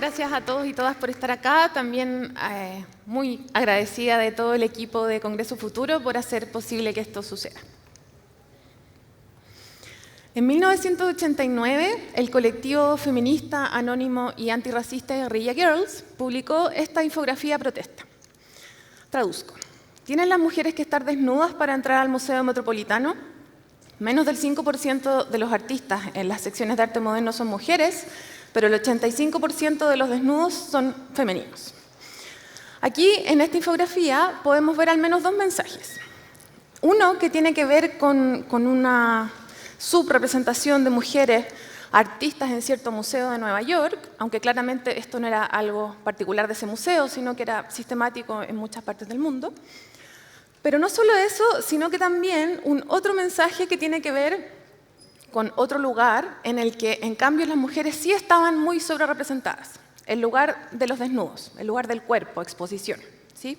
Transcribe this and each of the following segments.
gracias a todos y todas por estar acá. También muy agradecida de todo el equipo de Congreso Futuro por hacer posible que esto suceda. En 1989, el colectivo feminista, anónimo y antirracista Guerrilla Girls publicó esta infografía protesta. Traduzco. ¿Tienen las mujeres que estar desnudas para entrar al Museo Metropolitano? Menos del 5% de los artistas en las secciones de arte moderno son mujeres, pero el 85% de los desnudos son femeninos. Aquí, en esta infografía, podemos ver al menos dos mensajes. Uno que tiene que ver con una subrepresentación de mujeres artistas en cierto museo de Nueva York, aunque claramente esto no era algo particular de ese museo, sino que era sistemático en muchas partes del mundo. Pero no solo eso, sino que también un otro mensaje que tiene que ver con otro lugar en el que, en cambio, las mujeres sí estaban muy sobrerepresentadas, el lugar de los desnudos, el lugar del cuerpo, exposición, ¿sí?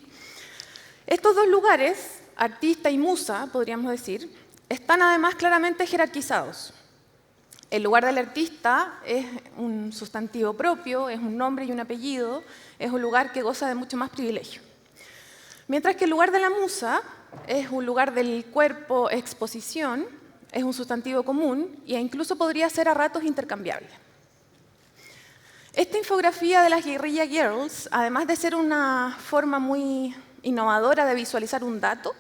Estos dos lugares, artista y musa, podríamos decir, están además claramente jerarquizados. El lugar del artista es un sustantivo propio, es un nombre y un apellido, es un lugar que goza de mucho más privilegio. Mientras que el lugar de la musa es un lugar del cuerpo, exposición, es un sustantivo común e incluso podría ser a ratos intercambiable. Esta infografía de las Guerrilla Girls, además de ser una forma muy innovadora de visualizar un dato,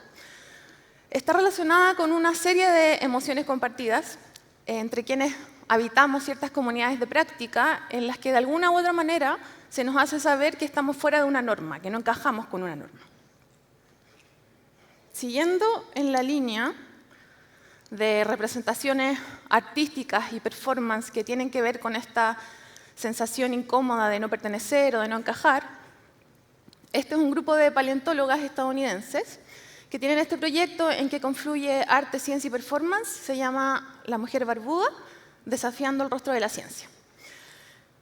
está relacionada con una serie de emociones compartidas entre quienes habitamos ciertas comunidades de práctica en las que de alguna u otra manera se nos hace saber que estamos fuera de una norma, que no encajamos con una norma. Siguiendo en la línea de representaciones artísticas y performance que tienen que ver con esta sensación incómoda de no pertenecer o de no encajar, este es un grupo de paleontólogas estadounidenses que tienen este proyecto en que confluye arte, ciencia y performance, se llama La Mujer Barbuda, desafiando el rostro de la ciencia.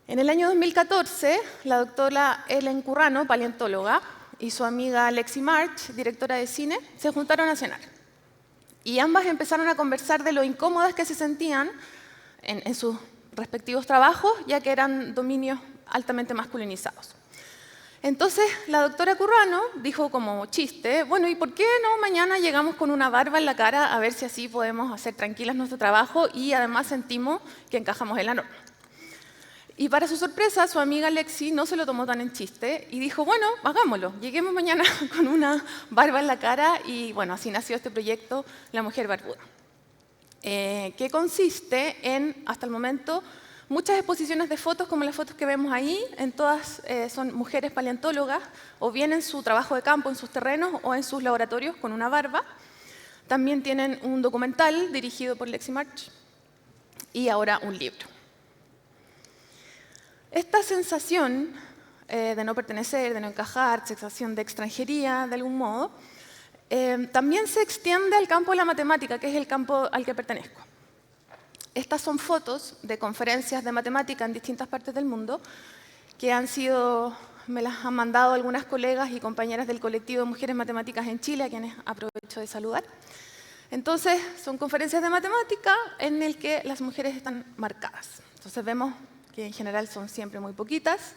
En el año 2014, la doctora Ellen Currano, paleontóloga, y su amiga Lexi March, directora de cine, se juntaron a cenar. Y ambas empezaron a conversar de lo incómodas que se sentían en sus respectivos trabajos, ya que eran dominios altamente masculinizados. Entonces, la doctora Currano dijo como chiste, bueno, ¿y por qué no mañana llegamos con una barba en la cara a ver si así podemos hacer tranquilas nuestro trabajo y además sentimos que encajamos en la norma? Y para su sorpresa, su amiga Lexi no se lo tomó tan en chiste y dijo, bueno, hagámoslo, lleguemos mañana con una barba en la cara y bueno, así nació este proyecto, La Mujer Barbuda, que consiste en, hasta el momento, muchas exposiciones de fotos como las fotos que vemos ahí, en todas son mujeres paleontólogas, o bien en su trabajo de campo, en sus terrenos, o en sus laboratorios con una barba. También tienen un documental dirigido por Lexi March y ahora un libro. Esta sensación de no pertenecer, de no encajar, sensación de extranjería, de algún modo, también se extiende al campo de la matemática, que es el campo al que pertenezco. Estas son fotos de conferencias de matemática en distintas partes del mundo que me las han mandado algunas colegas y compañeras del colectivo de Mujeres Matemáticas en Chile, a quienes aprovecho de saludar. Entonces, son conferencias de matemática en las que las mujeres están marcadas. Entonces, vemos que en general son siempre muy poquitas,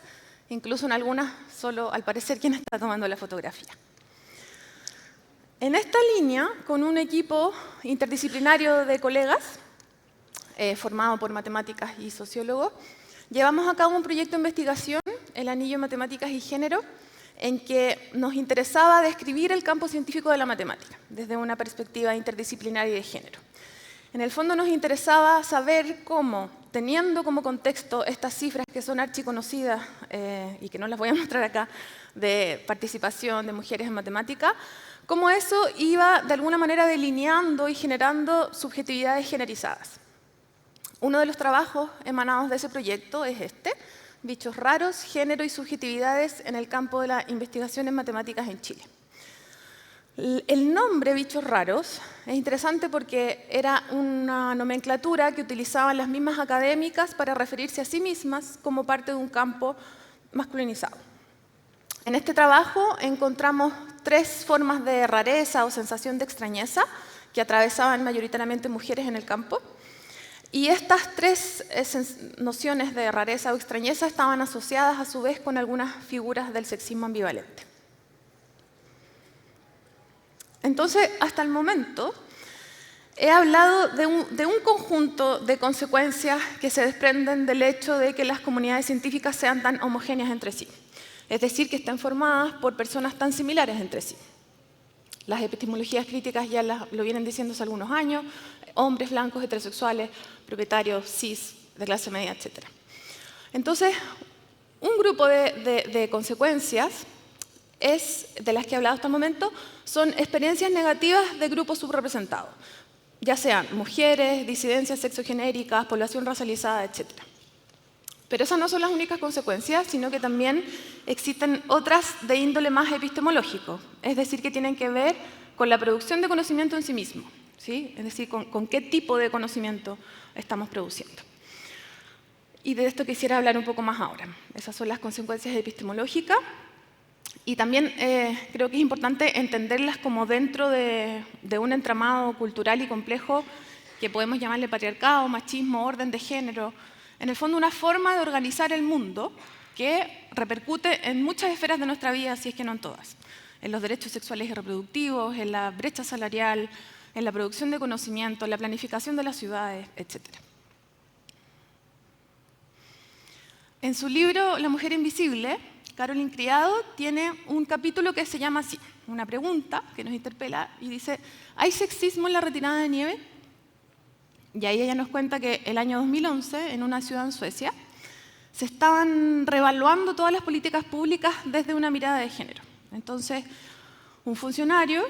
incluso en algunas solo al parecer quien está tomando la fotografía. En esta línea, con un equipo interdisciplinario de colegas, formado por matemáticas y sociólogos, llevamos a cabo un proyecto de investigación, el Anillo en Matemáticas y Género, en que nos interesaba describir el campo científico de la matemática, desde una perspectiva interdisciplinaria y de género. En el fondo nos interesaba saber cómo, teniendo como contexto estas cifras que son archiconocidas y que no las voy a mostrar acá, de participación de mujeres en matemática, cómo eso iba de alguna manera delineando y generando subjetividades generizadas. Uno de los trabajos emanados de ese proyecto es este, Bichos raros, género y subjetividades en el campo de la investigación en matemáticas en Chile. El nombre Bichos raros es interesante porque era una nomenclatura que utilizaban las mismas académicas para referirse a sí mismas como parte de un campo masculinizado. En este trabajo encontramos tres formas de rareza o sensación de extrañeza que atravesaban mayoritariamente mujeres en el campo. Y estas tres nociones de rareza o extrañeza estaban asociadas a su vez con algunas figuras del sexismo ambivalente. Entonces, hasta el momento, he hablado de un conjunto de consecuencias que se desprenden del hecho de que las comunidades científicas sean tan homogéneas entre sí. Es decir, que estén formadas por personas tan similares entre sí. Las epistemologías críticas ya lo vienen diciendo hace algunos años, hombres blancos, heterosexuales, propietarios, cis, de clase media, etc. Entonces, un grupo de consecuencias de las que he hablado hasta el momento son experiencias negativas de grupos subrepresentados, ya sean mujeres, disidencias sexogenéricas, población racializada, etc. Pero esas no son las únicas consecuencias, sino que también existen otras de índole más epistemológico, es decir, que tienen que ver con la producción de conocimiento en sí mismo, ¿sí? Es decir, con qué tipo de conocimiento estamos produciendo. Y de esto quisiera hablar un poco más ahora. Esas son las consecuencias epistemológicas. Y también creo que es importante entenderlas como dentro de un entramado cultural y complejo que podemos llamarle patriarcado, machismo, orden de género. En el fondo, una forma de organizar el mundo que repercute en muchas esferas de nuestra vida, si es que no en todas. En los derechos sexuales y reproductivos, en la brecha salarial, en la producción de conocimiento, en la planificación de las ciudades, etc. En su libro La mujer invisible, Carolyn Criado tiene un capítulo que se llama así, una pregunta que nos interpela y dice: ¿hay sexismo en la retirada de nieve? Y ahí ella nos cuenta que el año 2011, en una ciudad en Suecia, se estaban reevaluando todas las políticas públicas desde una mirada de género. Entonces, un funcionario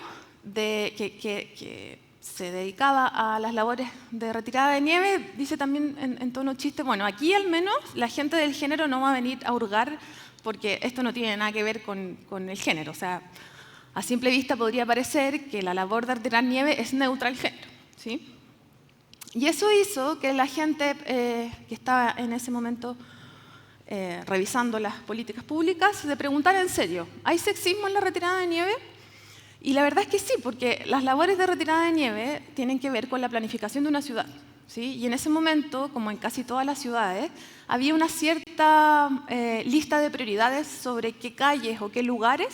que se dedicaba a las labores de retirada de nieve dice también en tono chiste: bueno, aquí al menos la gente del género no va a venir a hurgar porque esto no tiene nada que ver con el género. O sea, a simple vista podría parecer que la labor de retirar nieve es neutra al género, ¿sí? Y eso hizo que la gente que estaba en ese momento revisando las políticas públicas se preguntara en serio: ¿hay sexismo en la retirada de nieve? Y la verdad es que sí, porque las labores de retirada de nieve tienen que ver con la planificación de una ciudad, ¿sí? Y en ese momento, como en casi todas las ciudades, había una cierta lista de prioridades sobre qué calles o qué lugares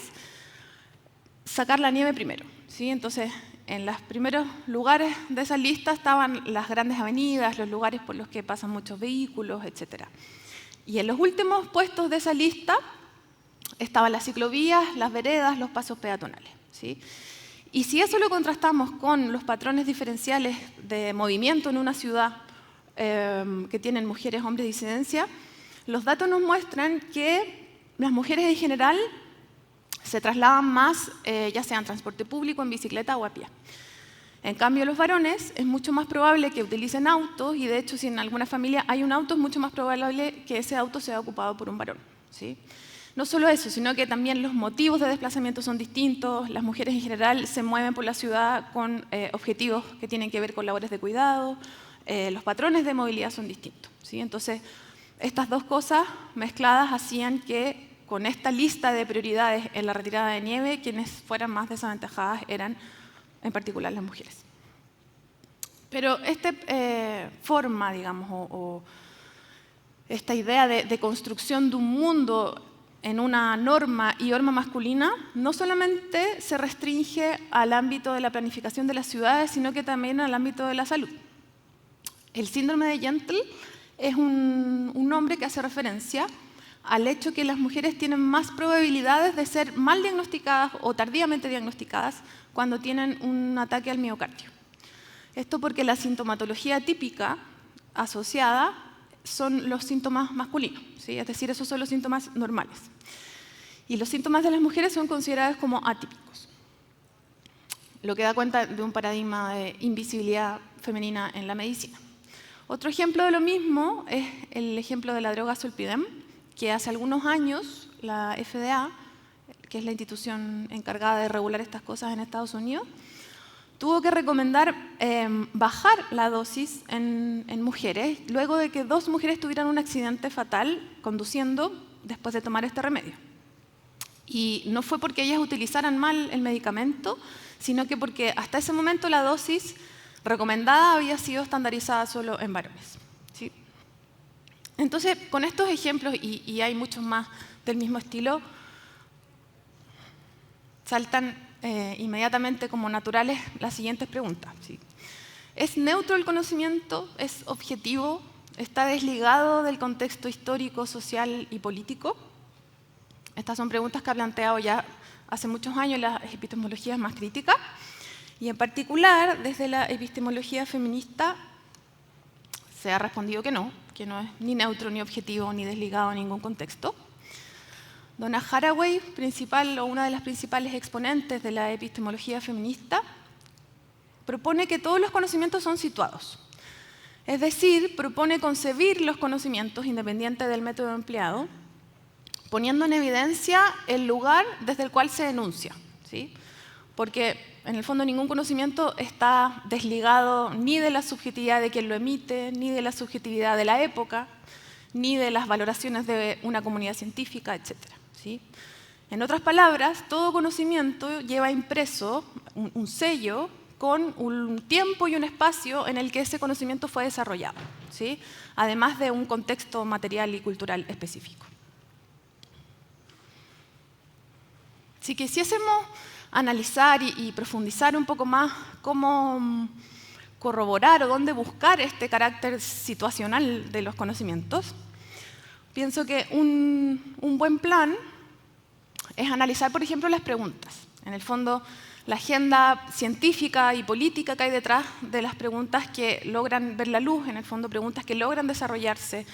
sacar la nieve primero, ¿sí? Entonces, en los primeros lugares de esa lista estaban las grandes avenidas, los lugares por los que pasan muchos vehículos, etc. Y en los últimos puestos de esa lista estaban las ciclovías, las veredas, los pasos peatonales, ¿sí? Y si eso lo contrastamos con los patrones diferenciales de movimiento en una ciudad que tienen mujeres, hombres, disidencia, los datos nos muestran que las mujeres en general se trasladan más, ya sea en transporte público, en bicicleta o a pie. En cambio, los varones es mucho más probable que utilicen autos, y de hecho, si en alguna familia hay un auto, es mucho más probable que ese auto sea ocupado por un varón, ¿sí? No solo eso, sino que también los motivos de desplazamiento son distintos. Las mujeres en general se mueven por la ciudad con objetivos que tienen que ver con labores de cuidado. Los patrones de movilidad son distintos, ¿sí? Entonces, estas dos cosas mezcladas hacían que con esta lista de prioridades en la retirada de nieve, quienes fueran más desaventajadas eran en particular las mujeres. Pero esta forma, digamos, o esta idea de construcción de un mundo en una norma y horma masculina no solamente se restringe al ámbito de la planificación de las ciudades, sino que también al ámbito de la salud. El síndrome de Gentle es un nombre que hace referencia al hecho que las mujeres tienen más probabilidades de ser mal diagnosticadas o tardíamente diagnosticadas cuando tienen un ataque al miocardio. Esto porque la sintomatología típica asociada son los síntomas masculinos, ¿sí? Es decir, esos son los síntomas normales. Y los síntomas de las mujeres son considerados como atípicos, lo que da cuenta de un paradigma de invisibilidad femenina en la medicina. Otro ejemplo de lo mismo es el ejemplo de la droga Zolpidem, que hace algunos años la FDA, que es la institución encargada de regular estas cosas en Estados Unidos, tuvo que recomendar bajar la dosis en mujeres luego de que 2 mujeres tuvieran un accidente fatal conduciendo después de tomar este remedio. Y no fue porque ellas utilizaran mal el medicamento, sino que porque hasta ese momento la dosis recomendada había sido estandarizada solo en varones, ¿sí? Entonces, con estos ejemplos, y hay muchos más del mismo estilo, saltan inmediatamente como naturales las siguientes preguntas, ¿sí? ¿Es neutro el conocimiento? ¿Es objetivo? ¿Está desligado del contexto histórico, social y político? Estas son preguntas que ha planteado ya hace muchos años las epistemologías más críticas, y en particular, desde la epistemología feminista, se ha respondido que no es ni neutro, ni objetivo, ni desligado a ningún contexto. Donna Haraway, principal o una de las principales exponentes de la epistemología feminista, propone que todos los conocimientos son situados. Es decir, propone concebir los conocimientos independiente del método empleado, poniendo en evidencia el lugar desde el cual se enuncia, ¿sí? Porque en el fondo ningún conocimiento está desligado ni de la subjetividad de quien lo emite, ni de la subjetividad de la época, ni de las valoraciones de una comunidad científica, etc., ¿sí? En otras palabras, todo conocimiento lleva impreso un sello con un tiempo y un espacio en el que ese conocimiento fue desarrollado, ¿sí? Además de un contexto material y cultural específico. Si quisiésemos analizar y profundizar un poco más cómo corroborar o dónde buscar este carácter situacional de los conocimientos, pienso que un buen plan es analizar, por ejemplo, las preguntas. En el fondo, la agenda científica y política que hay detrás de las preguntas que logran ver la luz, en el fondo preguntas que logran desarrollarse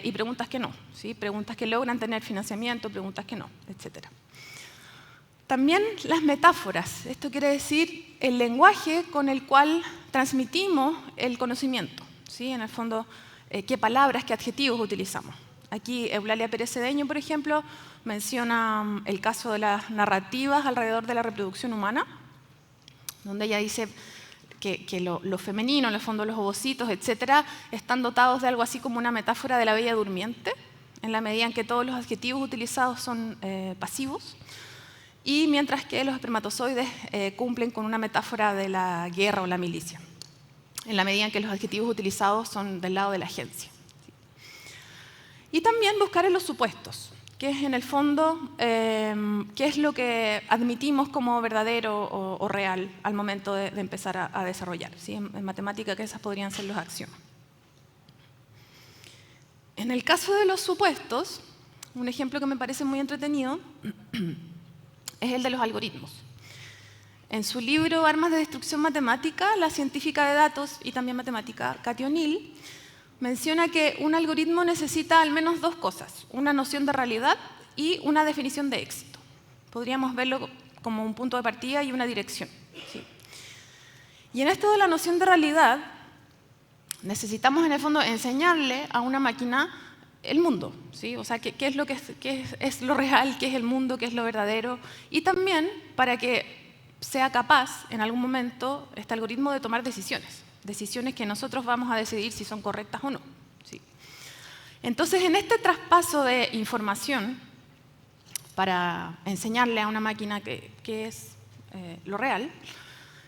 y preguntas que no, ¿sí? Preguntas que logran tener financiamiento, preguntas que no, etc. También las metáforas, esto quiere decir el lenguaje con el cual transmitimos el conocimiento, ¿sí? En el fondo, qué palabras, qué adjetivos utilizamos. Aquí Eulalia Pérez Cedeño, por ejemplo, menciona el caso de las narrativas alrededor de la reproducción humana, donde ella dice que lo femenino, en el fondo los ovocitos, etcétera, están dotados de algo así como una metáfora de la bella durmiente, en la medida en que todos los adjetivos utilizados son pasivos, y mientras que los espermatozoides cumplen con una metáfora de la guerra o la milicia, en la medida en que los adjetivos utilizados son del lado de la agencia. Y también buscar en los supuestos, que es en el fondo qué es lo que admitimos como verdadero o real al momento de empezar a desarrollar, ¿sí? En matemática, que esas podrían ser los axiomas. En el caso de los supuestos, un ejemplo que me parece muy entretenido es el de los algoritmos. En su libro Armas de destrucción matemática, la científica de datos y también matemática Cathy O'Neill menciona que un algoritmo necesita al menos dos cosas: una noción de realidad y una definición de éxito. Podríamos verlo como un punto de partida y una dirección, ¿sí? Y en esto de la noción de realidad, necesitamos en el fondo enseñarle a una máquina el mundo, ¿sí? O sea, qué es lo real, qué es el mundo, qué es lo verdadero, y también para que sea capaz en algún momento este algoritmo de tomar decisiones que nosotros vamos a decidir si son correctas o no, ¿sí? Entonces, en este traspaso de información para enseñarle a una máquina qué es lo real,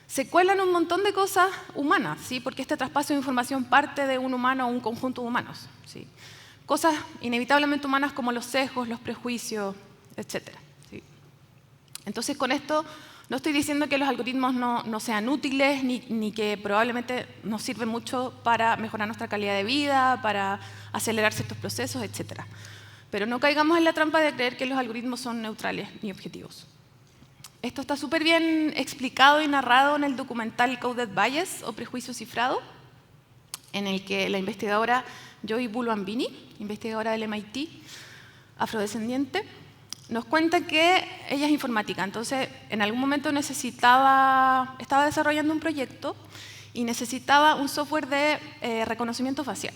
se cuelan un montón de cosas humanas, ¿sí? Porque este traspaso de información parte de un humano o un conjunto de humanos, ¿sí? Cosas inevitablemente humanas como los sesgos, los prejuicios, etc., ¿sí? Entonces, con esto no estoy diciendo que los algoritmos no sean útiles ni que probablemente nos sirven mucho para mejorar nuestra calidad de vida, para acelerar ciertos procesos, etc. Pero no caigamos en la trampa de creer que los algoritmos son neutrales ni objetivos. Esto está súper bien explicado y narrado en el documental Coded Bias o Prejuicio Cifrado, en el que la investigadora Joy Bulwanbini, investigadora del MIT, afrodescendiente, nos cuenta que ella es informática. Entonces, en algún momento estaba desarrollando un proyecto y necesitaba un software de reconocimiento facial.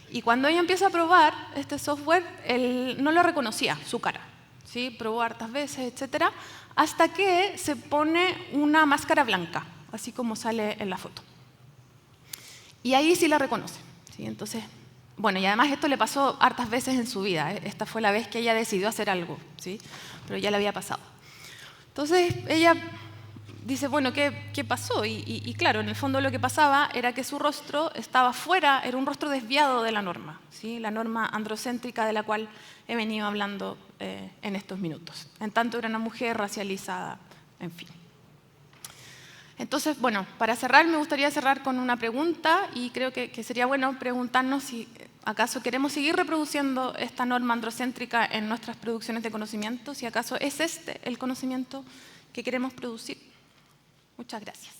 Y cuando ella empieza a probar este software, él no lo reconocía, su cara, ¿sí? Probó hartas veces, etcétera, hasta que se pone una máscara blanca, así como sale en la foto. Y ahí sí la reconoce, ¿sí? Entonces, bueno, y además esto le pasó hartas veces en su vida. Esta fue la vez que ella decidió hacer algo, ¿sí? Pero ya le había pasado. Entonces, ella dice, bueno, ¿qué pasó? Y claro, en el fondo lo que pasaba era que su rostro estaba fuera, era un rostro desviado de la norma, ¿sí? La norma androcéntrica de la cual he venido hablando en estos minutos. En tanto era una mujer racializada, en fin. Entonces, bueno, para cerrar me gustaría cerrar con una pregunta y creo que sería bueno preguntarnos si acaso queremos seguir reproduciendo esta norma androcéntrica en nuestras producciones de conocimiento, si acaso es este el conocimiento que queremos producir. Muchas gracias.